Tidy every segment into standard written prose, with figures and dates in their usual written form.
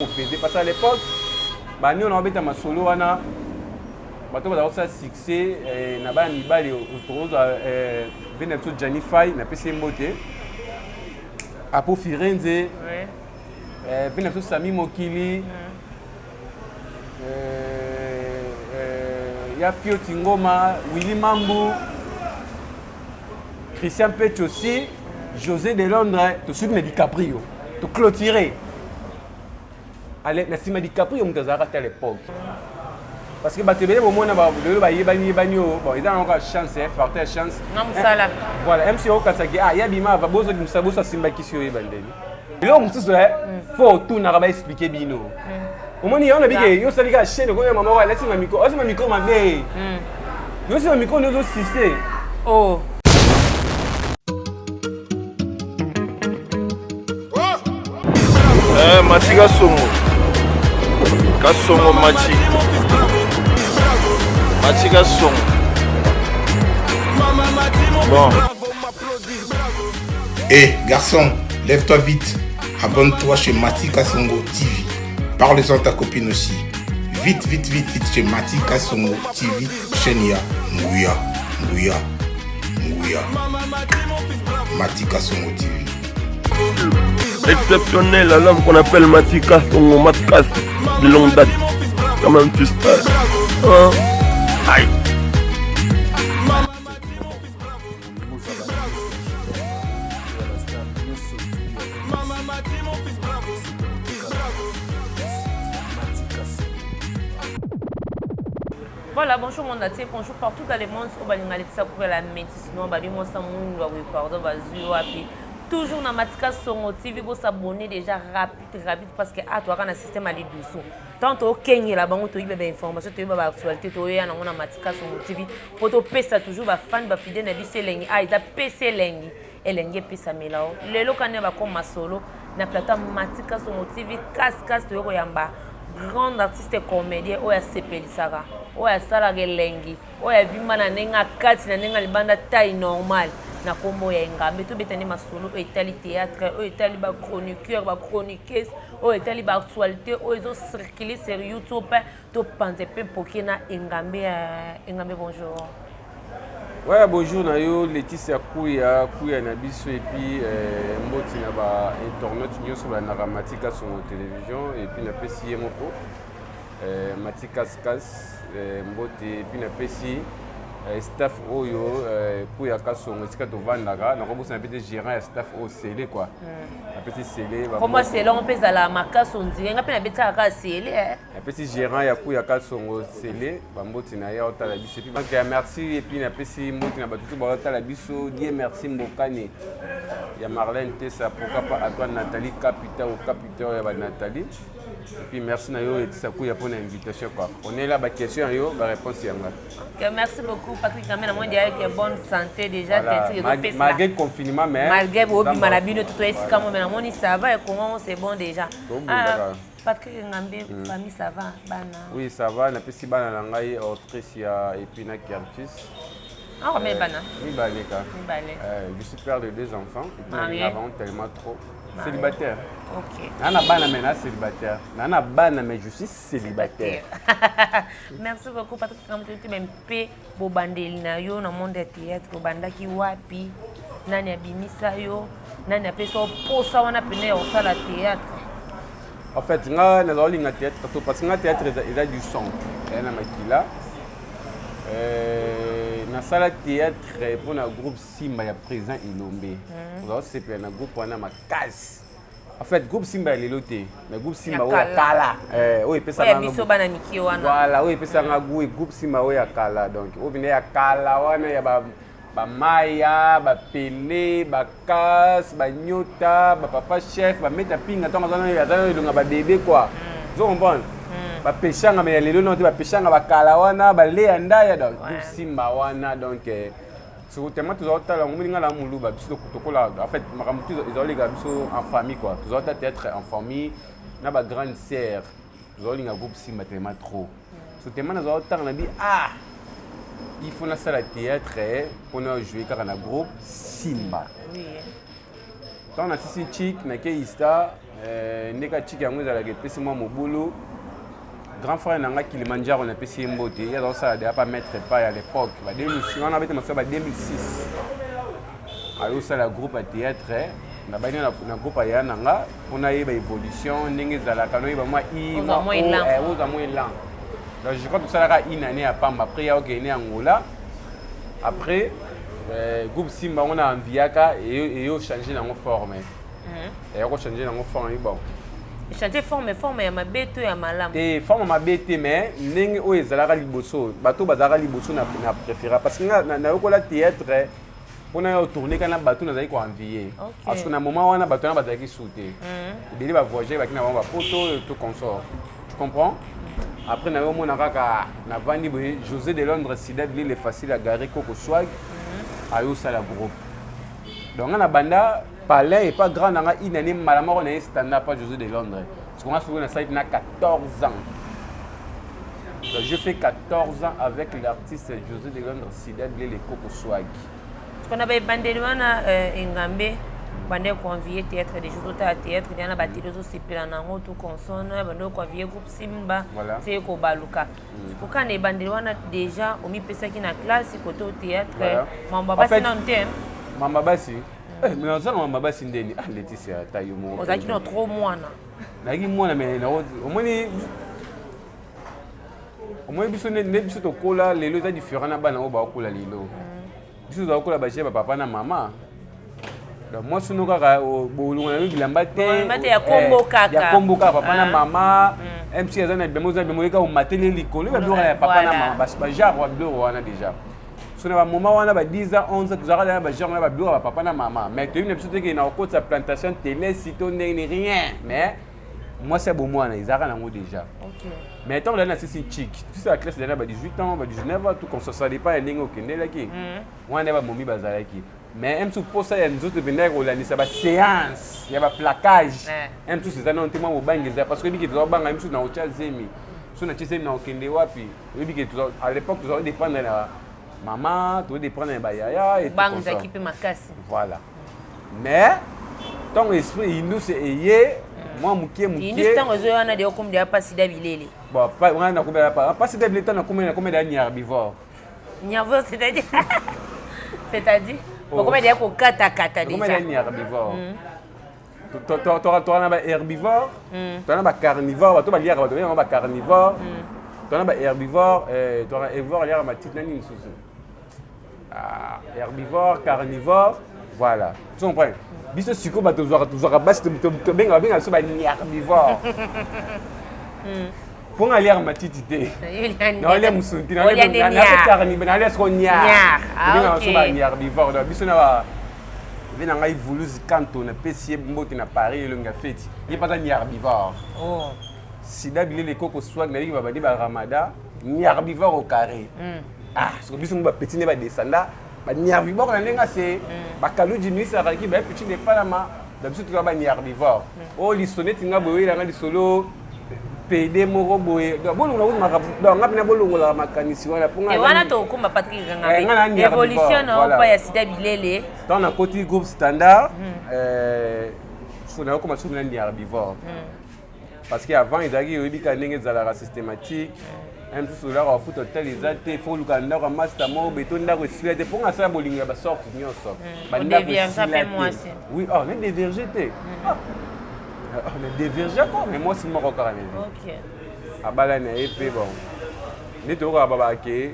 Parce qu'à l'époque, nous avons fait un solo, nous avons fait un succès, nous avons fait un Janify, nous avons fait un Moté, Apo Firenze, nous avons fait Sami Mokili, Yafio Tingoma, Willy Mambu, Christian Pech aussi, José de Londres, tout ce qui est DiCaprio, tout clôturé. Allez, merci ma DiCaprio, on t'a raté à l'époque. Parce que tu as bon, ils ont encore chance, forte chance. Non, ça là. Voilà, MC Okasaki, ah, Yabima va besoin de savoir ça Simba qui sur Ebandeli. Et là, on se faut tout n'a pas expliqué bino. Au moins, il y a un habillé, il y a ça, les gars, chaîne, comme maman, laissez ma micro, laissez ma micro, ma belle. Laissez ma micro, nous aussi, c'est. Oh. Machi Kasongo Machi Kasongo. Bon. Hé, garçon, lève-toi vite. Abonne-toi chez Mati Kasongo TV. Parle-en à ta copine aussi. Vite chez Mati Kasongo TV. Chenia, Ngouya. Mati Kasongo TV. Exceptionnel, l'homme qu'on appelle Matika, son Matkas de longue date. Quand même, tu sais. Aïe. Voilà, bonjour mon atier, bonjour partout dans le monde. Au Balingalé, ça couvre la métisse, non, Balimo Samoun, pardon, Bazio, Api. Toujours dans Matika Songo TV, vous s'abonner déjà rapide parce que toi quand le système a dit doucement. Tant au Kenya là-bas, tu as des informations, tu as des actualités, tu as dans Matika Songo TV. Pour te payer toujours ba fan ba fidèle na bise lengi. Ah, ils a PC lengi et lengi pesa melao. Le local va comme solo na plateforme Matika Songo TV casse to yamba. Grand artiste comédien oya sepelisaka oya sala lengi oya vimana nenga kati na nenga libanda taille normale na kombo ya Ngambe to betani masolo etali théâtre o etali ba chroniqueur ba chroniqueuse o etali ba actualité o ezo circuler sur YouTube to panze pe pokena Ngambe bonjour. Ouais, bonjour Nayo, Laetitia Kouya Nabiso et puis Mboti na ba internet news sur la Matika sur la télévision et puis na PCI Moko Matika Skas Mboti et puis na PCI staff Oyo Kouya Kasongo esika to vandaka na ko na petit gérant ya staff au scellé quoi. Un petit scellé comment c'est là on peut à la makaso ndinga ngapi na beta ka scellé un petit gérant ya Kouya Kasongo scellé ba Mboti na ya ota la biso puis donc merci et puis na PCI Mboti na ba tout ba ota la biso Dieu merci Mbokani ya Marlène Tessa pourquoi pas à toi Nathalie capitaine ya ba Nathalie et puis merci na yo et ça Kouya pour l'invitation quoi. On est là ba question yo ba réponse yanga. Merci beaucoup Patrick Kamena moi dire que bonne santé déjà malgré le confinement mais malgré Bobi Malabino tout est comme mais mon ça va et comment c'est bon déjà. Patrick Ngambe famille ça va bana. Oui ça va na pesi bana na ngai autrice ya et puis na Curtis. Ah mais bana. Oui baleka. Je suis père de 2 enfants et puis nous avons tellement trop célibataire. OK. Nana bana mais na célibataire. Nana bana mais je suis célibataire. Merci beaucoup Patrick Ngambe tu même pe bo bandeli na yo na monde théâtre ko bandaki wapi nani abimisa yo nani apesa posa wana pene au sala théâtre. En fait, nga na zoli nga théâtre parce que nga théâtre il a du son. Na makila na sala théâtre pour na groupe Simba ya présent Ilombe. Vous c'est pour na groupe wana makasi. En fait, groupe Simba est l'éloté. Mais groupe Simba est Kala. Oui, il voilà, oui, il groupe Simba est Kala. Donc, au final, il y a Kala, il y a Maya, Pelé, Kas, Nyota, Papa Chef, Meta Pinga, il y a bébé quoi. Vous comprenez? Pêchanga, mais les deux, Pêchanga, Kala, Léanda, donc groupe Simba, donc. C'est tellement tous autres là on la muluba biso to là en fait maramutu ils ont les gars biso en famille quoi tous autres être en famille na ba grande sœur ils ont les groupe Simba tellement trop c'est tellement nous autres on a dit ah il faut la salle théâtre pour nous jouer car on a groupe Simba oui tant on a six chic na ke ista ndeka tiki yango ezalaka epesi mwa mobulu. Grand frère nanga Kilimanjaro na pesi mbote. Il y a dans ça déjà pas mettre pas à l'époque. Ba 2006 on avait été en 2006. Alors ça la groupe à théâtre na ba na groupe ya nanga on a eu évolution ndenge zalaka no ba moi i moi oza moi lent. Donc je crois que ça a une année à Pamba après ya gagné Angola. Après groupe Simba on a enviaka et yo changer dans forme. Et on changer dans forme bon. Changer forme ya mabeto ya malamu. Forme mabete mais ndenge o ezalaka liboso bato bazalaka liboso na préféra parce que na yokola théâtre on a tourné quand bato nazali ko envier parce que na moment wana bato na bazalaki sauter délai ba voyager ba kina ba poto tout consort tu comprends après na yo mona kaka na vandi boye José de Londres sida il est facile à garer Coco Swag ayo ça la groupe donc na banda Palais et pas grand, une année malama on est standard pas José de Londres. Parce qu'on a souvent ça il a 14 ans. Donc je fais 14 ans avec l'artiste José de Londres, Sidel les Coco Swag. Ce qu'on avait bandé wana Ngambe, bandé convié théâtre des jours à théâtre, il y en a bâti des autres c'est en haut tout consonne, bandé convié groupe Simba, c'est ko baluka. Pour quand les bandé wana déjà au mi pesa qui na classe côté au théâtre, mamba basi na thème. Mamba basi mais on sait que Mamba Sindeni, Laetitia, taille mo. On a qui non trop moine. Nagi moine mais au moins biso ne biso to kola lelo za différent na bana o ba kola lelo. Biso za kola ba cheba papa na mama. Donc moi sunu kaka bolunga na bilamba te. Mate ya kombo kaka. Ya kombo kaka papa na mama. MC azana bemoza bemoyeka o matele likolo ba bilora ya papa na mama ba genre wa bilora wana déjà. Sur un moment on a 10 ans 11 ans tu as des gens là bureau papa na maman mais tu une petite qui na côté sa plantation télé sitôt n'est rien mais moi c'est bon moi ils arrêtent déjà OK mais tant là c'est chic tu sais la classe là 18 ans 19 ans tout comme ça dépend et lingo qui là qui on est pas momi bazala qui mais même sous pour ça il y a nous autres venir au lundi ça va séance il y a pas plaquage même sous ces années on te moi au bangiza parce que lui qui doit banga même sous na ocha zemi sous na tise na okende wapi lui qui à l'époque tu dois dépendre là maman, tu veux prendre un bayaya et bang équipe makasi. Voilà. Mais ton esprit il nous c'est moi mukie. Il nous tant aux on a des comme des pas sida bilele. Bon, pas on a combien pas sida bilele on a combien d'années herbivore. Herbivore c'est-à-dire combien d'années ko kata déjà. Combien d'années herbivore. Tu as herbivore, tu as carnivore, tu as lire tu as carnivore. Tu as herbivore, tu as herbivore lire ma petite nani sous. Herbivore, carnivore, voilà. Tu comprends? Biso siko ba toujours bas te benga benga so ba ni herbivore. Pour aller à ma petite idée. Non, aller musunti na carnivore, na aller so nya. Benga so ba ni herbivore. Donc biso na ba vena ngai vouluzi kanto na pesi mbote na Paris le nga feti. Il pas ni herbivore. Oh. Sida bilele Coco Swag na ba badi ba Ramada, ni herbivore au carré. Ah, ce que biso ba petit ne ba descenda, ba ni herbivore na ndenga c'est ba kaluji ni sa ki ba petit ne pas la ma, da biso tu ba ni herbivore. Oh li sonete nga boye la nga li solo PD moko boye. Do bolunga u maka do nga bina bolunga la makanisi wana ponga. Et wana to kumba Patrick nga. Évolution na pa ya Sida bilele. Dans la côté groupe standard so na ko ma so ni herbivore. Parce qu'avant ils avaient eu des canings à la systématique même si cela a foutu tel ils étaient faut le canard à master mo béton là reçu des pour ça bolinga ba sort union sort on devient ça fait moi aussi oui on est divergé on est divergé quoi mais moi c'est moi encore OK à balana et puis bon ni to ko baba ke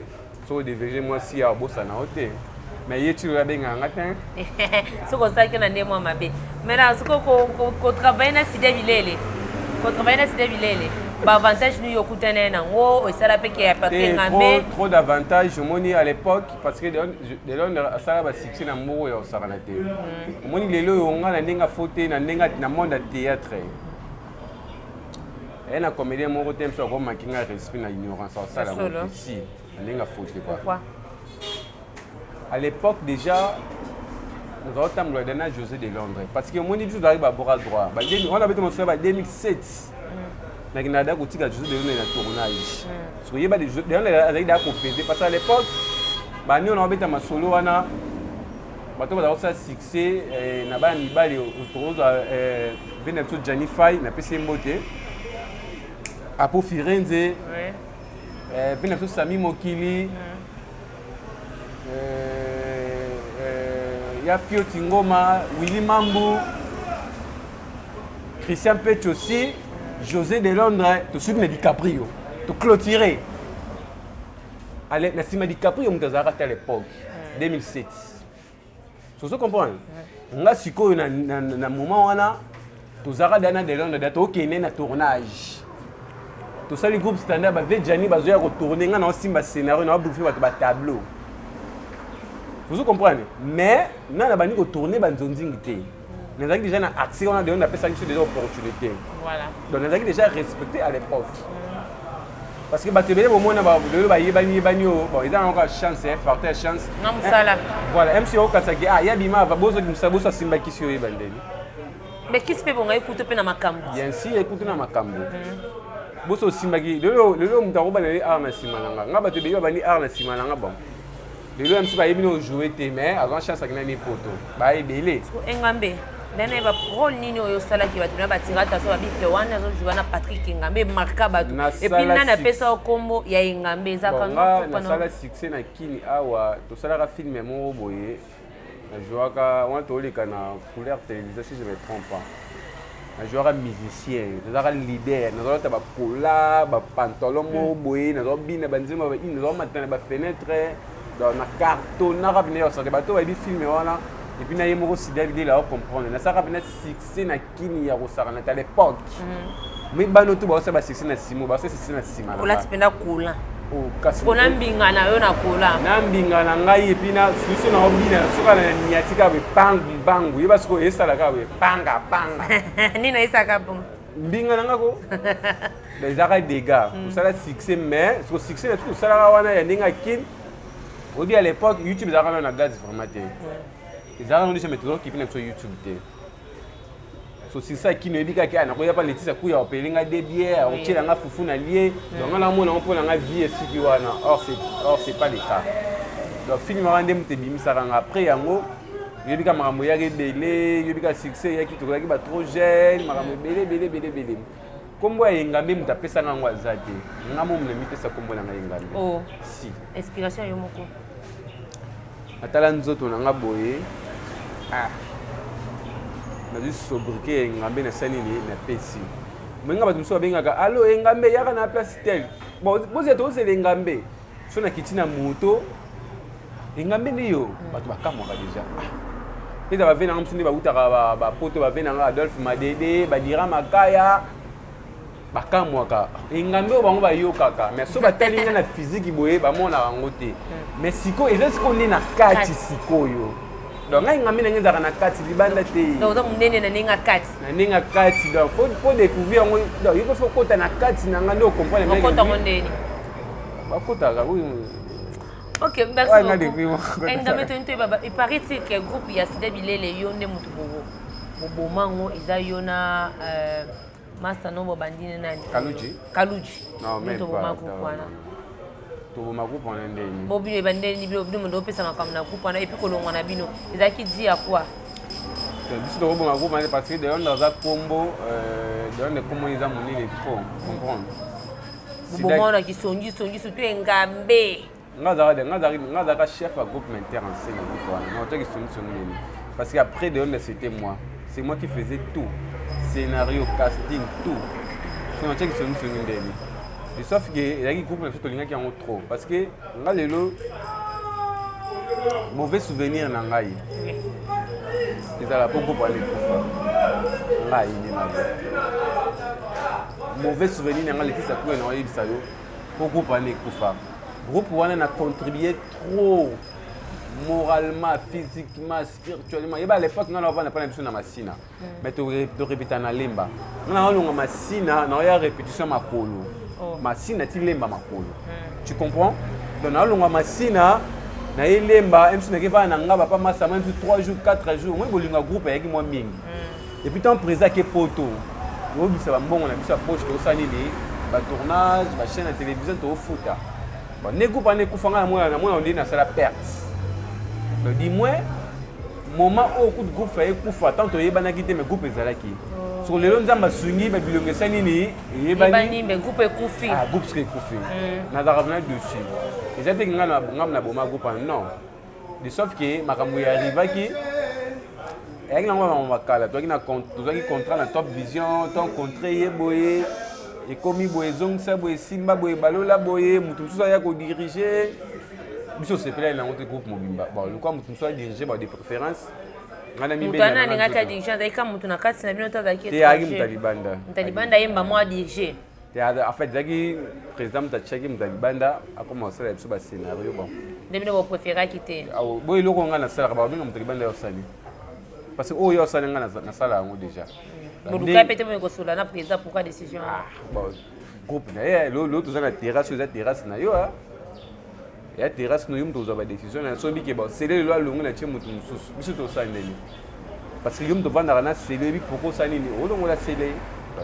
so divergé moi si à bossa na hotel mais il tu regardes bien ngatin ce que ça que na ndemo mabe mais là ce ko travailler na Sida bilele ko travailler na Sida bilele ba avantage nous yokutana nango et ça la peke ya Patrick Ngambe trop d'avantages moni à l'époque parce que de l'on ça va succès na moko ya osakana te moni lelo yonga na ndenga faute na ndenga na monde théâtre et na comédien moko tem so ko makinga respect na ignorance ça la ici na ndenga faute quoi. Pourquoi? À l'époque déjà nous avons tambouré dans José de Londres parce que moni biso d'arriver à bras droit on avait commencé en 2007 na Canada ko tika José de Londres na tournage so yeba des on a avec da compéter parce qu'à l'époque ba ni on avait ta masolo wana bato bazala kosala succès na bana mibali tokozwa vene biso Janify napesi ye mbote Apo Firenze vene biso Sami Mokili ya Fioti Ngoma Willy Mambu Christian Pech aussi José de Londres tosuki na DiCaprio toclôturer allez na sima DiCaprio moto azalaka te à l'époque 2007 sozo comprendre nga sikoyo na moment wana tozalaka dana de Londres da tokende na tournage tosali groupe standard bave Jani bazoya kotourner nga na osimba scénario na obouffe bato batableau sozo comprendre mais na bandi kotourner banzonzingi te nazalaki déjà na accès on a donné appelé ça une des opportunités voilà donc nazalaki déjà respecté à l'époque parce que batebele au moins ba lelo ba yebani bon ils ont encore chance forte chance na musala voilà MC o kasaki ya bima va bozo musaboso simba kisio yebandeli mais qui se peut bon écoute pe na makambo bien sûr écoute na makambo boso simba ki lelo mutako ba na art na simalanga nga batebele ba ni art na simalanga bon lelo MC ba yebino jouer te mais avant chance akina ni poto ba ebele engambe dana ba rôle nini oyo sala ki batuna batirata so babike wana zo jouer na Patrick Ngambe marka batu et puis nana pesa kombo ya Ngambe za kana na sala succès na kini awa to sala film mo boye na jouaka on to leka na couleur télévision si je me trompe pas na jouaka musicien na leader na zo ba pola ba pantalon mo boye na zo bina banzima ba in zo matana ba fenêtre dans na carton na rabine yo sa bato ba bi film wana et puis na yemo si David là comprendre na ça rabine succès na kini ya rosara na à l'époque mais bano to ba sa ba succès na simo ba sa succès na sima ola tipenda kula o kasi kona mbinga na yo na kula na mbinga na ngai et puis na susu na obina soka na niatika be bangu yeba siko esala ka be panga nina isaka bon mbinga na ngako les arrêts dégâts ça la succès mais ce succès na tout ça la wana ya ndinga kin au dit à l'époque YouTube za kana na gaz formaté les arrêts on dit mais toujours qui vient sur YouTube té so c'est ça qui ne dit ka na ko ya pa letisa ku ya opelinga de bière o tshela nga fufu na lié donc na mona on pona nga vie esiki wana or c'est pas le cas donc film rande mte bimisa nga après yango yebika makambo ya rebele yebika succès ya ki to ba trop jeune makambo belé kombo ya Ngambe muta pesa nga azate ngamo mna mi pesa kombo na Ngambe oh si inspiration yo moko atala nzoto na nga boye na juste sobriquet Ngambe na sanini na pesi mwenga bato mso bengaka allo Ngambe yaka na place tel bon boze to c'est Ngambe so na kitina moto Ngambe niyo bato bakamwaka déjà pesa ba vena ngamsuni ba utaka ba poto ba vena nga Adolphe Madede ba dira makaya bakamwaka Ngambe bango ba yokaka mais so batali na physique boye ba mona bango te mais siko eza siko ni na kati siko yo donc Ngambe na ngeza na kati libanda te donc munene na ninga kati donc faut découvrir ngo donc il faut kota na kati na ngando comprendre mais kota mondeni bakota ka oui ok merci beaucoup Ngambe to baba il paraît que groupe ya Sida Bilele yo nde mutu bobo mango iza yona master nombo bandine nani Kaluji non mais to pas kwana to magroupe on ndeni bobi bandeni bino ndo pesa makam na groupe wana et puis kolongwa na bino ezaki di ya quoi biso to bonga groupe parce que de on za combo de on combo iza monene trop comprendre bobo na kisongi surtout Ngambe ngaza ka chef à groupe m'inter en scène groupe wana non to kisongi parce que après de on c'était moi c'est moi qui faisais tout scénario casting tout so na tsheki soni ndeni et sauf que il y a un groupe qui tolinga qui en trop parce que nga lelo mauvais souvenir na ngai ezala po groupe ale kufa ngai ni na mauvais souvenir na ngai letisa ku na yebisa yo po groupe ale kufa groupe wana na contribuer trop moralement, physiquement, spirituellement. Et à l'époque, nous avons pas l'impression de Massina. Mais tu répètes na lemba. Nous avons Massina, nous avons répétition makolo. Massina ti lemba makolo. Tu comprends? Donc nous avons Massina, na lemba, même si nous avons na ngaba pas massa même 3 jours, 4 jours. Moi bolinga groupe avec moi mingi. Et puis tant présent que poto. Nous bisa ba mbongo na bisa poche to sani ni ba tournage, ba chaîne de télévision to futa. Bon, ne groupe ane kufanga na moi on dit na sala perte. Donc dis-moi, moment où coup de groupe fait kufa tant to yebana kité mais groupe ezalaki sur les lonzamba sungi ba bilonge sanini yebani mais groupe kufi ah groupe serait kufi na revenir dessus ils étaient ngana ngamna boma groupe non de sauf que makambo ya arrivaki et là on va kala toi qui na contrat na Top Vision ton contrat yeboye et comme boye zongsa boye simba boye balola boye mutu tout ça ya ko diriger biso c'est plein dans notre groupe mobimba bon le quoi mutu soit diriger ba de préférence ngana mi bena mutu ana ngaka diriger ndai mutu na kati na bino tazaki te agi mutalibanda yemba moi diriger te en fait zaki président mutachaki mutalibanda a commencé à faire ba scénario bon ndebino bo préférer quitter boye loko ngana sala ba binga mutalibanda yo sali parce que oyo sala ngana na sala ngo déjà boluka pete mo ko sola na président pourquoi décision bon groupe na l'autre ça na terrasse sur terrasse na yo il y a terrasse nous yum toza ba décision na so biki ba c'est le loi longo na tie mutu mususu biso to sa ndeni parce que yum to vanda na c'est le bi poko sa nini o longo la c'est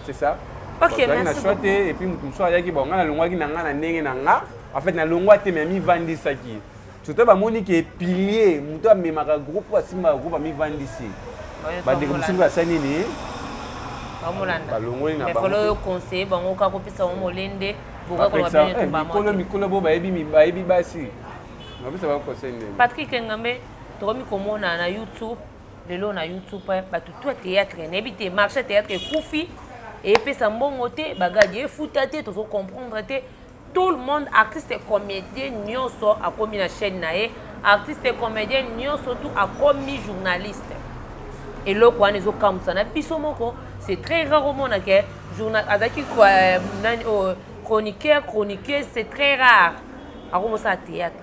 c'est ça OK merci beaucoup et puis mutu mususu ya ki ba ngana longo ki na ngana ndenge na nga en fait na longo te mais mi vandi saki surtout ba moni ki pilier mutu amemaka groupe asimba groupe mi vandi si ba de mususu ba sa nini bamolanda balongoli na bango mais faut conseiller bango ka kopisa mo molende mikolo bo bayebi basi ngapesa bakonseil ndenge Patrick Ngambe tokomi komona na YouTube lelo na YouTube bato tout théâtre nebi te marché théâtre ekufi epesa mbongo te bagadi efuta te tozo comprendre te tout le monde artiste et comédien nyonso akomi na chaîne na ye artiste et comédien nyonso tout akomi journaliste eloko wana ezokamwisa na biso moko c'est très rare omona ke journal azaki chroniqueur, c'est très rare. Alors, ça théâtre.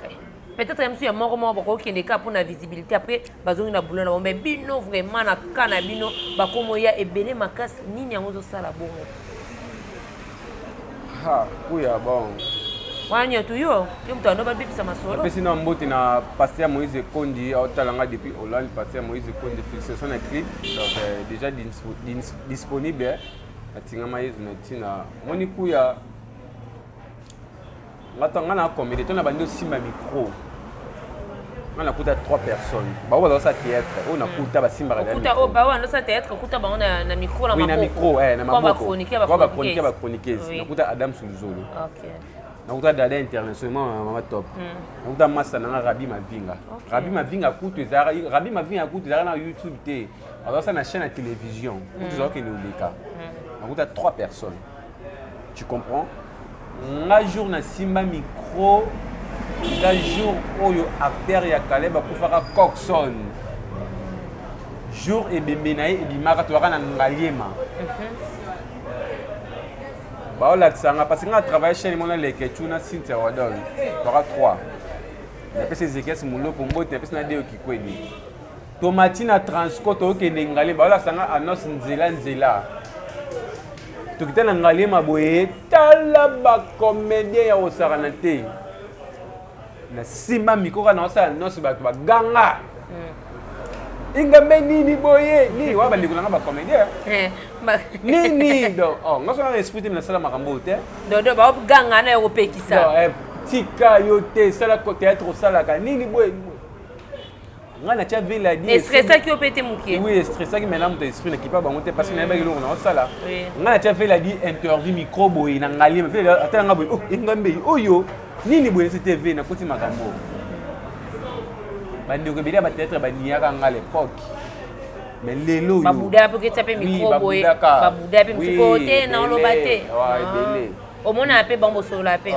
Peut-être même si il y a mort qui est cas pour la visibilité. Après, bazon na boulot mais bino vraiment na canabino, ba comme ya ebele makas ni nyango ça la bongo. Ah, oui bon. Wanya tu yo mtando ba bipisa masolo. Parce que sinon mbote na pasteur Moïse Kondi autalanga depuis Hollande pasteur Moïse Kondi fixation na clip donc déjà disponible. Atingama yezu na tina moni kuya ngata ngana comédie tona bando simba micro ngana kuta 3 personnes ba wa dans sa théâtre on a kuta ba simba la kuta o ba wa dans sa théâtre kuta ba na micro na maboko oui na micro na maboko ba chroniquer ba chroniqueuse na kuta Adam Sulzolo OK na kuta dada internationalement mama top na kuta massa na Rabi Mavinga kuta ezara Rabi Mavinga kuta ezara na YouTube te alors ça na chaîne à télévision kuta zo ke le leka on a 3 personnes. Tu comprends? Un jour na simba micro, un jour oyo acteur ya Kaleba kufaka Coxon. Jour et bebenaye et bimaka toka na ngaliema. Ba ola tsanga parce que nga travailler chez les mona leketuna Cynthia Wadon. Toka 3. Na pese zekes mulo pombo te pese na deo kikwedi. Tomatina transco to ke ngale ba ola tsanga anos nzela. Tukita na ngalema boye tala ba comédien ya osarana te na simba mikoko na osala noso bato baganga ingambe nini boye ni wa bandiko na ba comédien nini do oh ngaso na esprit na sala makambo te do ba ganga na yo pekisa tika yo te sala ko théâtre osala ka nini boye ngana tia vela di stressa ki opete mukie oui stressa ki maintenant mon esprit na kipa bango te parce que na ba iloko na osala ngana tia vela di interview micro boy na ngali me vela atanga boy oh ngambe oyo nini boy c'était TV na koti makambo bandi ko bilia ba peut-être ba niaka ngale l'époque mais lelo yo babuda pe tape micro boy babuda pe mfiko te na olobate wa ebele omona pe bango sola pe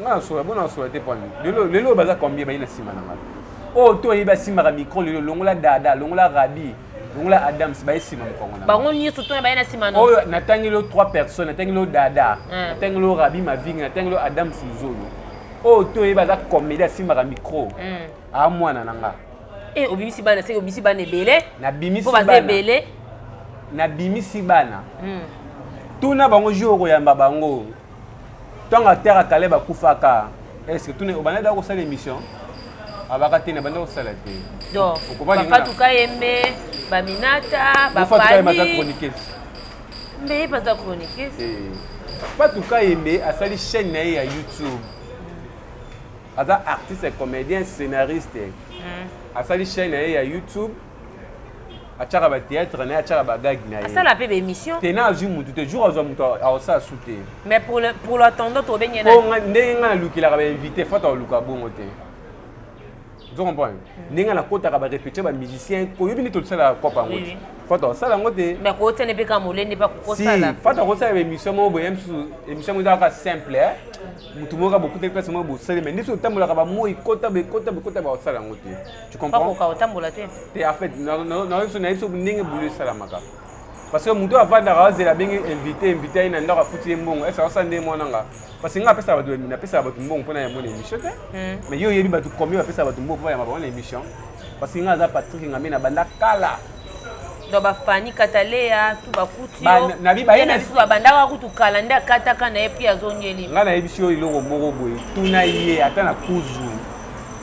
ngana sola bona sola te poni lelo baza combien ba ina sima na ngala oh toi il va simba micro le longola dada longola Rabi longola Adam si ba sima mkongo na bango nyi surtout ba ina sima no oh natangi lo 3 personnes natangi lo dada natangi lo Rabi Mavinga natangi lo Adam Sulzolo oh toi il va za comédie simba micro a mwana nanga obimisi bana se obimisi bana ebele na bimisi bana ebele na bimisi bana tuna bango jour ya mbabango tonga terre Kaleba kufaka est-ce que tuna obana da ko sala émission abaka tena banda osala te donc bafatuka yembe baminata bafali mbe baza chroniqueuse bafatuka yembe asali chaîne na ye ya YouTube aza artiste comédien scénariste asali chaîne na ye ya YouTube achaka ba théâtre na achaka ba gag na ça la pe émission tena azu mutu te jour azu mutu a ça souté mais pour l'attendant to benye na ko ndenga na lukila ka ba invité fata luka bongo te tu comprends ndenga na kota ka ba répéter ba musicien ko yobi ni to sala ko pa ngoti fata sala ngote mais ko tene pe ka molende pa ko sala si fata ko sala émission mo bo émission mo da ka simple mutu mo ka beaucoup de personnes mo bo sala mais niso tambola ka ba mo ikota ba sala ngote tu comprends pas ko tambola te en fait non so na iso ndenge bulu sala maka parce que mutu avanda ka zela bengi invité ina ndaka futi mbongo esa sa ndé monanga parce que nga pesa ba do na pesa ba mbongo pona ya mona émission te mais yo yebi ba tu combien ba pesa ba mbongo pona ya mona émission parce que nga za Patrick ngame na banda kala do ba fani katalea tu ba kuti na bi ba yena bisu banda ka kutu kala nda kataka na epi azonyeli nga na émission iloko moko boy tuna ye ata na kuzu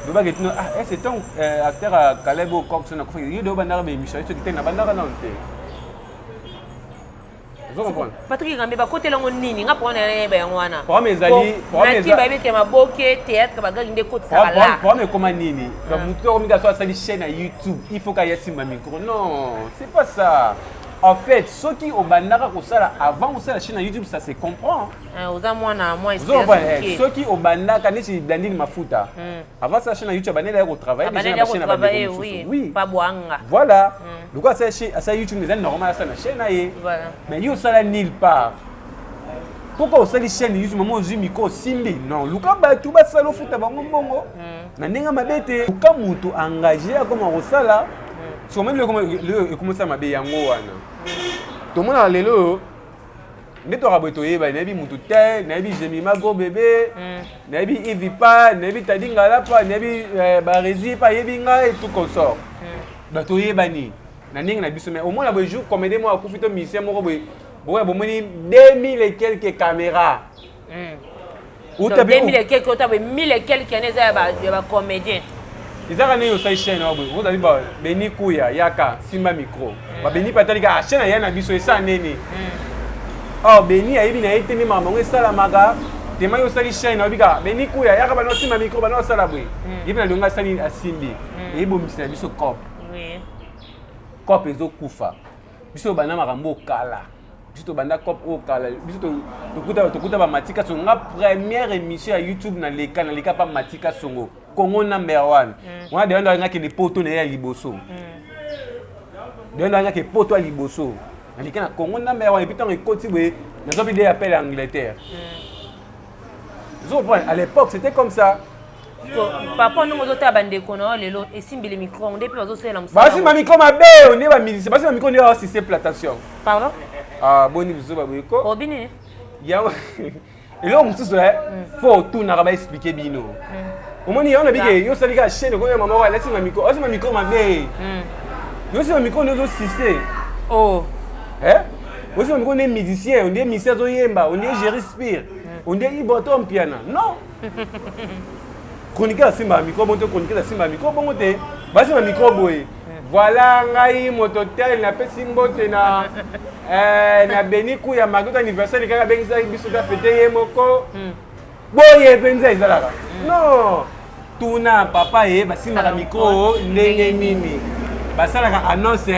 do ba getino c'est ton acteur Kalebo Cox na ko yo do banda ka émission so kitena banda ka na onte. Patrick Ngambe ba côté lango nini nga pona ba yango wana pour mes amis pour mes ba bete maboke théâtre ba gagner côté ça là pour mes comment nini ba mutu ko minga so sali chaîne YouTube il faut ka yasima micro non c'est pas ça en fait ceux qui au bandaka ko sala avant ça la chaîne YouTube ça se comprend oza mwana moi expérience ceux qui au bandaka nisi blandine mafuta avant ça chaîne YouTube banela ko travailler déjà la chaîne travailler oui pas boanga voilà donc ça YouTube les normal ça na chaîne aye mais yo sala nulle part pourquoi au sali chaîne YouTube maman ozu miko simbi non luka ba tu ba sala futa bango bongo na ndinga mabete luka mutu engagé comme au sala so même le comment ça mabe yango wana to mona lelo ndeto raboto yeba na bi mutu te na bi Jemima go bébé na bi Ivipa na bi Tadinga la pa na bi Barezi pa yebinga et tout consort ba to yeba ni na ninga na biso mais au moins la jour comme des mois akufito musicien moko boy boy bomoni 2000 et quelques caméras ou ta 2000 et quelques ta 1000 et quelques années ya ba comédien izaka ne yo sai chaîne obo vous avez ba beni kuya yaka simba micro ba beni patalika chaîne ya na biso esa nene beni ayibi na eteni mama ngo sala maga tema yo sali chaîne obika beni kuya yaka ba no simba micro ba no sala bwe yibi na longa sali asimbi yibo misina biso cop oui cop ezo kufa biso bana makambo kala biso banda cop o kala biso tokuta ba matika songo nga première émission à YouTube na leka pa matika songo Congo number 1 on a demandé à ngaki les poteaux na liboso demandé à ngaki poteaux à liboso na leka na Congo number 1 et puis tant ekoti boye na zo bi des appels à Angleterre à l'époque c'était comme ça papa nous moto ta bande kono lelo esimbile micro on depuis ozo sela msa basi ma micro mabe on est ba musicien basi ma micro on est aussi c'est plantation pardon boni biso ba boyiko obini ya elo mususu faut tout na ba expliquer bino omoni on a bige yo salika chaîne ko mama wa laisse ma micro aussi ma micro mabe yo si ma micro no zo sisé aussi ma micro on est musicien on est musicien zo yemba on est Jerry Spear on est Ibotom piano non chroniqueur simba micro bon to chroniqueur simba micro bon te basi ma micro boy voilà ngai mototel na pesi mbote na na beni ku ya magoto anniversaire kaka bengisa biso da fete ye moko boye penza izalaka non tuna papa ye basi na micro ndenge nini basalaka annonce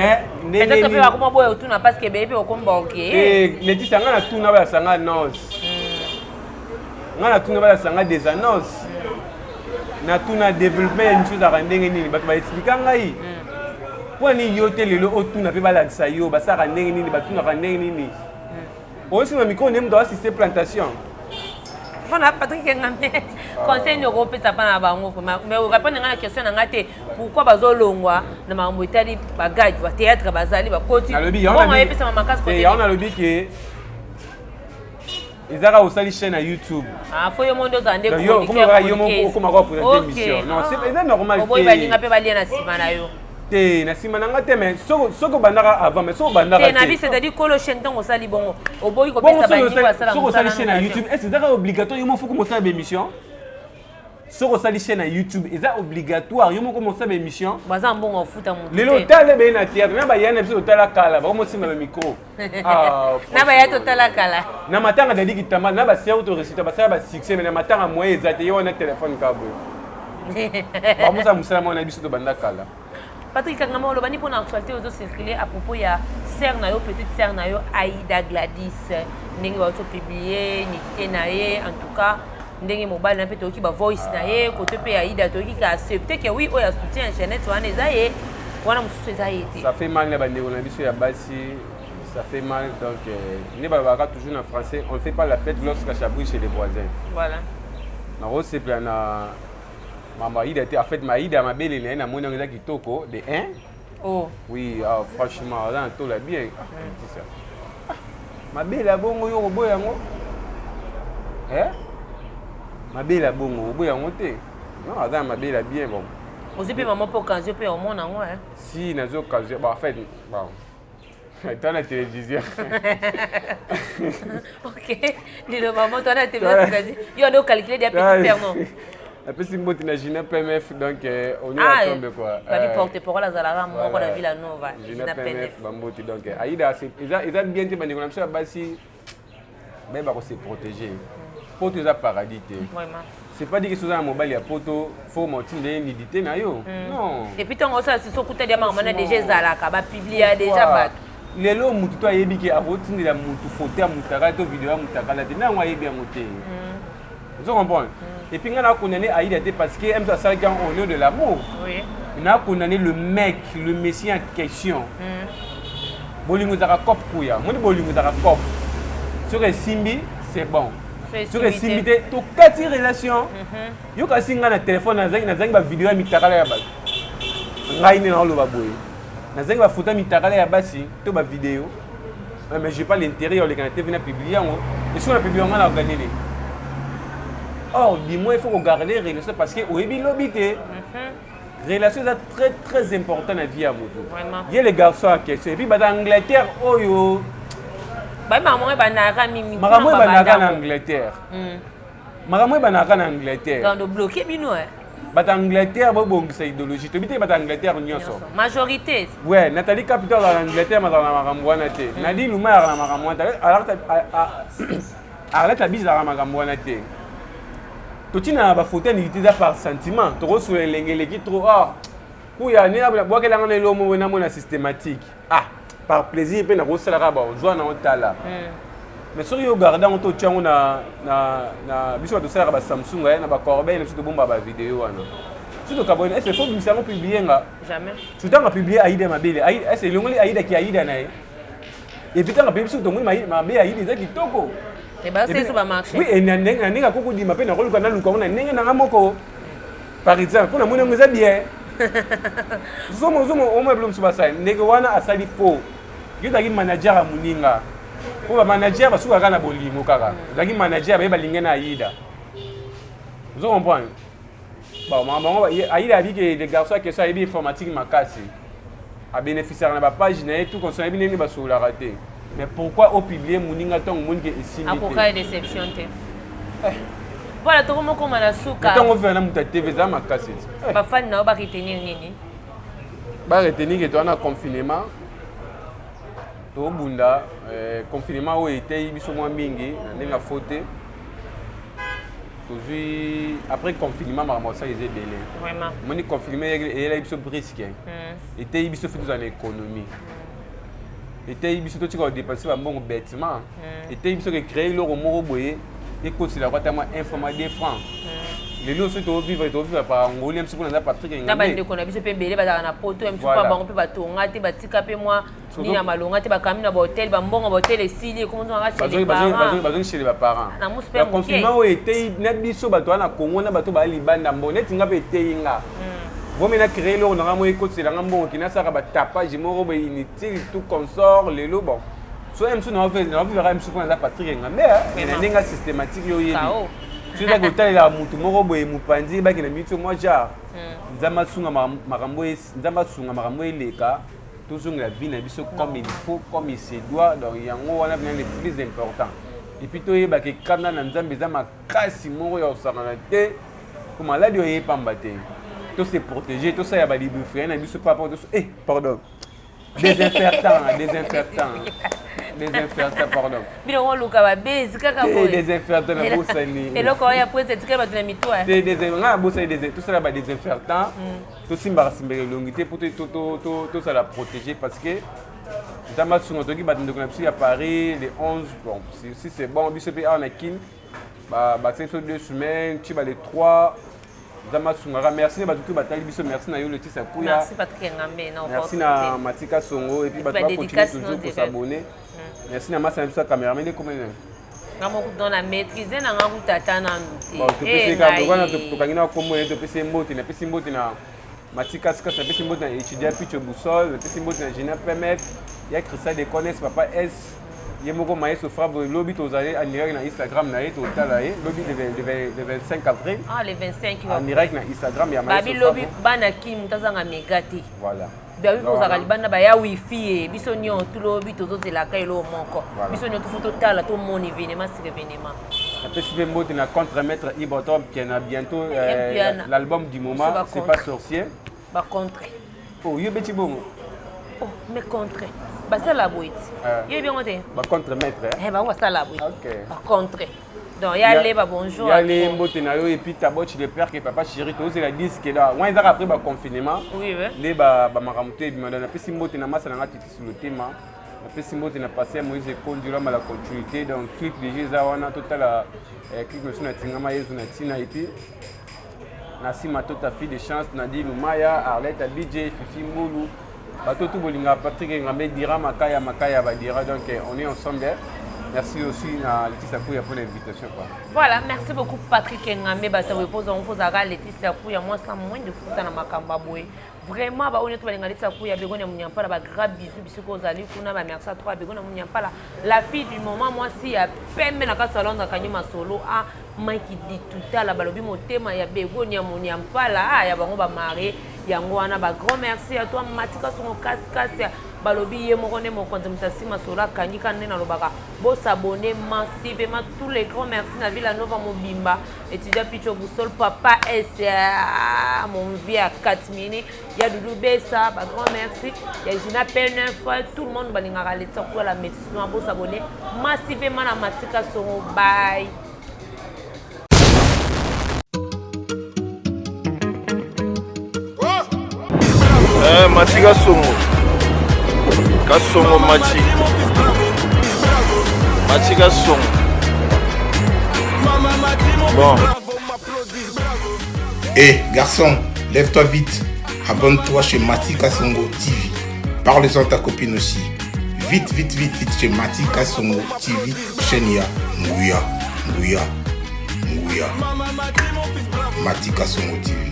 ndenge nini peut-être pas comment boye tuna parce que bébé okomba OK neti sanga na tuna ba sanga annonce ngana tuna ba sanga des annonces na tuna développement une chose à ndenge nini bato ba expliquer ngai poni yo te lelo otuna pe balakisa yo basaka ndenge nini batuna ka ndenge nini aussi na micro ndem doit assister plantation fona Patrick Ngambe conseil no ko pesa pa na bango mais o répondre na question na ngate pourquoi bazolongwa na mambo itali bagage ba théâtre bazali ba koti bon on pesa mama kasko te on a le bique Izaka osali chaîne à YouTube. Faut yo mondo zande ko. Yo comment ko présenter émission. Non, c'est normal. Oboy balinga pe balia na sima na yo. Te na sima na ngate mais soko bandaka avant mais soko bandaka. Te na bi c'est-à-dire ko lo chaîne tant osali bongo. Oboy ko pesa bandi ko sala. Soko osali chaîne à YouTube, est-ce que c'est obligatoire yo mo faut commencer l'émission? Soko osali chaîne à YouTube, est-ce obligatoire yo mo commencer l'émission? Baza mbongo futa mu. Lelo tale be na théâtre, na ba yana biso tala kala, ba mo sima micro. Na ba ya totala kala. Na matanga dali kitamba na ba sia auto réciter ba sia ba succès mais na matanga moyen ezate yo na téléphone kabo. Ba mo sa musala mo na biso to banda kala. Patrick Kangama olobani pour l'actualité aux circuler à propos ya sœur na yo petite sœur na yo Aïda Gladys ndenge ba publier ni naye en tout cas ndenge mobile na peto ki ba voice na ye côté pe Aïda to ki ka accepter que oui oya soutien internet wana ezaye wana mususu ezaye te. Ça fait mal na bandeko na biso ya basi. Ça fait mal, donc les Babara toujours en français, on ne fait pas la fête lorsqu'il y a chabouille chez les voisins. Voilà. Non, c'est plein maman Aïda était en fait Maïda ma belle elle a mon nom qui toko de 1. Oh. Oui, franchement là tout là bien. Ma belle a bon yo boy yango. Hein? Ma belle a bon boy yango te. Non, là ma belle a bien bon. Aussi puis maman pour occasion peut au monde en hein. Si dans occasion en fait bon. Dans la télévision. Ok. Dis le maman, toi la télévision. Il y a donc calculé des petits fermes. Après, si vous avez un PMF, donc on y a tombé quoi. Pas du porte-parole à Zalara, moi, la ville à Nova. J'ai un PMF, donc Aïda, ils ont bien dit, mais on a besoin de se protéger. Pour tout ça, paradis. C'est pas dire que si vous avez un mobile, il y a poto, faut monter des nidités, non. Et puis, on a aussi ce côté de maman, déjà Zalaka, publié déjà. Les lots, mutu toi yebi ki abotini la mutu photo ya mutaka to vidéo ya mutaka la te na wa yebi ya moté. Vous comprenez? Et puis on a condamné Aïda parce que aime ça quand au nom de l'amour. Oui. On a condamné le mec, le messie en question. Bolingo zaka cop kuya. Moi bolingo zaka cop. Sur les simbi, c'est bon. Sur les simbi to quatre relations. Yo ka singa na téléphone na zangi ba vidéo ya mutaka la ya ba. Ngai ni na lo ba boy. Nazangi ba photo mitakala ya basi to ba vidéo mais j'ai pas l'intérêt les canaux venir publier et sur la publier on a regardé. Or dis-moi il faut regarder les relations parce que au ebi lobité relation c'est très important dans la vie à moto. Il y a les garçons à question et puis ba en Angleterre oyo ba maman e banaka mimi maman e banaka en Angleterre. Maman e banaka en Angleterre. Dans le bloqué bino Bat Angleterre, bon, c'est idéologie. Tu dis bat Angleterre, on y a ça. Majorité. Ouais, Nathalie Capital en Angleterre, mais dans la Maramouanate. Nadine Louma dans la Maramouanate. Arrête ta bise dans la Maramouanate. Tu n'as pas photo ni par sentiment. Tu reçois les lengues qui trop. Ah, couille, ne a pas que l'on est l'homme ou une systématique. Ah, par plaisir, puis on reçoit la rabat, on joue dans un là. Mais si vous regardez, on a Samsung, on a Corbeil, on a une vidéo. Si vous avez est-ce qu'il faut que vous publiez? Jamais. Si vous avez publié Aïda Mabele, est-ce que c'est Aïda qui Aïda? Et puis, vous avez publié sur Mabele Aïda qui toko. Et bien, c'est sur le marché. Oui, et il y a un peu de ma peine à regarder le canal, il y a un moko. Par exemple, on a mon nom bien. Zomo, on m'a blum sur ça. Négoana a sali faux. Il y a un manager à Mouninga. Pour le manager, parce qu'il y a un bolingo kaka. Il y a un manager, il y a un Aïda. Vous comprenez? Bon, maman, Aïda a dit que les garçons qui sont informatique m'a cassé. A bénéficié de la page, tout comme ça, il va sur la rater. Mais pourquoi au publier Mouninga tant monde qui est ici? À pourquoi il déception? Voilà, tout le monde comme la souka. Quand on fait un TV, ça m'a cassé. Ma fan n'a pas retenir nini. Ba retenir que tu as un confinement. To bunda confinement où était biso moins mingi ndinga faute toujours après confinement ma ça ils belé vraiment mon confinement et là biso brisque était biso fait dans l'économie était biso to tika dépenser ba bon bêtement était biso créer le moro boyer et considérer quoi tellement informer des francs les lots sont vivre par ngoli même si on a Patrick na ba ndeko na biso pe belé ba na poto même si pas bango pe ba tonga te ba tika pe moi ni na malonga te ba kamina ba hôtel ba mbongo ba hôtel esili comment on va chez les parents bazoi chez les parents na confinement où était na biso ba to na Congo na ba to ba libanda mbone tinga pe teinga vomi na créer le on a mo écoute c'est la mbongo qui na saka ba tapage moro ba inutile tout consort les lots bon so même si on va vivre même si on a Patrick mais na ndinga systématique yo yebi tu sais que tu as la mutu moko boye mupandi ba kina mitu moi genre nzamba sunga marambo eleka toujours la vie na biso comme il faut comme il se doit donc yango wana bien le plus important et puis to yeba ke kana na nzambe za makasi moko ya osangana te ko maladi oye pamba te to se protéger to ça ya ba libu frère na biso papa to pardon désinfectant Désinfectant, pardon. Bino luka ba bezi kaka boy. Désinfectant na bosani. Et loko ya pwese tika ba tuna mitwa. Nga bosani tout ça là ba désinfectant. Tout simba simbele longité pour tout ça la protéger parce que dans ma songo toki ba ndoko na biso à Paris les 11 bon si c'est bon biso pe on a kin ba 5 sur 2 semaines, tu vas les 3 merci na batutu batali biso merci na yo le tisa kuya merci Patrick Ngambe na merci na Matika Songo et puis batu va continuer toujours pour s'abonner merci na massa biso cameraman comment ngamo dans la maîtriser na ngaku tata na nti bon to pese ka bwana to kangina ko mo to pese mboti na Matika Ska na pese mboti na étudiant Picho Boussole na pese mboti na Gina Pemet ya Christa de connaisse papa S Yemoko Maïs Frappe lobby aux années en direct sur Instagram na to talaye lobby le 25 avril le 25 en direct sur Instagram ya Maïs Babi lobby bana kim tazanga megati voilà babi kozaka libanda ba ya wifi biso nyo tout lobby tozozela kailo moko biso nyo tout tala to mon événement c'est événement après si même mot na contre-maître Ibotom qui a bientôt l'album du moment c'est pas sorcier ba contre oh yo beti bongo oh mais contre ça la boîte. Il est bien monté. Par contre maître. Bah ouais ça la boîte. OK. Par contre. Donc il y a les bonjour. Il y a les mbote na yo et puis ta boîte le père que papa chéri to c'est la disque là. Moi ils a après ba confinement. Oui oui. Les ba maramuté bi madana pesi mbote na masa na ngati sur le thème. Na pesi mbote na passer Moïse Kondula ma la continuité donc clip déjà za wana total clip monsieur na tingama yezu na tina et puis na sima tota fille de chance Nadine Maya Arlette DJ Fifi Mbulu. Bato tout bolinga Patrick Ngambe dira makaya ba dira donc on est ensemble. Merci aussi à Laetitia Pouya pour l'invitation quoi. Voilà, merci beaucoup Patrick Ngambe bato repose on faut aga Laetitia Pouya moi sans moins de fouta na makamba boy. Vraiment ba on est balinga Laetitia Pouya begona munyampala ba grave bisous ko zali kuna ba merci à toi begona munyampala la fille du moment moi si a pembe na ka salon za kanyuma solo a Mike dit tout à la balobi motema ya begonia munyampala ya bango ba maré yango wana ba grand merci à toi Matika Songo kasi balobi ye moko ne mokonzi mutasi masola kanyika nne na lobaka bo s'abonner massivement tous les grands merci na Villa Nova Mobimba étudiant Picho Boussole papa SA mon vieux à 4 minutes ya Doudou Bessa ba grand merci ya Gina P9 tout le monde balingaka letsa pour la médecine bo s'abonner massivement na Matika Songo bye. Matika Songo Kasongo Matika Songo bon. Garçon, lève-toi vite. Abonne-toi chez Matika Songo TV. Parle-en à ta copine aussi. Vite chez Matika Songo TV. Chenia Nguya. Matika Songo TV.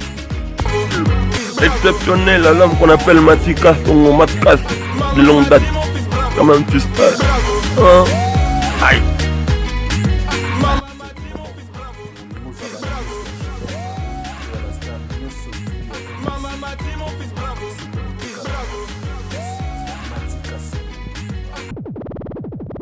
Exceptionnel, un homme qu'on appelle Matika Songo Matkas de longue date. Comment tu sais? Aïe.